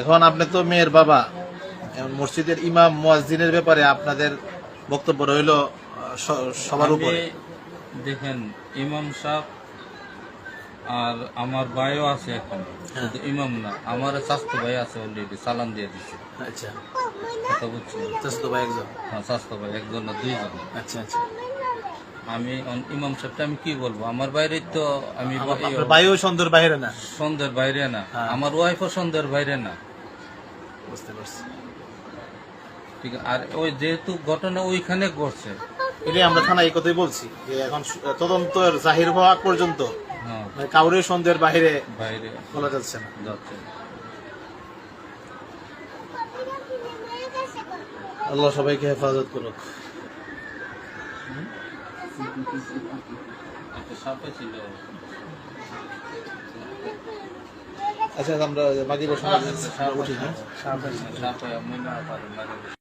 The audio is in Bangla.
এখন আপনি তো মেয়ের বাবা, এখন মসজিদের ইমাম মুয়াজ্জিনের ব্যাপারে আপনাদের বক্তব্য রইল সবার উপরে। দেখেন, ইমাম সাহেব আর আমার ভাইও আছে এখন, শুধু ইমাম না, আমার স্বাস্থ্য ভাই আছে, অলরেডি চালান দিয়ে দিচ্ছে। আচ্ছা, কথা বুঝছেন? চাচাতো ভাই একজন। হ্যাঁ, স্বাস্থ্য ভাই একজন না দুইজন। আচ্ছা আচ্ছা, আমি ইমাম সাহেবটা আমি কি বলবো, আমার বাইরে তো আমি আপনার ভাইও সন্ধ্যের বাইরে না? সন্ধ্যের বাইরে না, হ্যাঁ। আমার ওয়াইফও সন্ধ্যের বাইরে না। বুঝতে পারছি। ঠিক আছে, আর ওই যেহেতু ঘটনা ওইখানে ঘটছে, এটাই আমরা থানায় এই কথাই বলছি যে এখন তদন্তের জাহির হওয়া পর্যন্ত হ্যাঁ, কাউরে সন্ধ্যের বাইরে বাইরে বলা যাচ্ছে না। যাচ্ছে। আল্লাহ সবাইকে হেফাজত করুক। একটা সাপে ছিল। আচ্ছা, আমরা বাকি প্রশ্ন উঠি। সাপে মনে হয়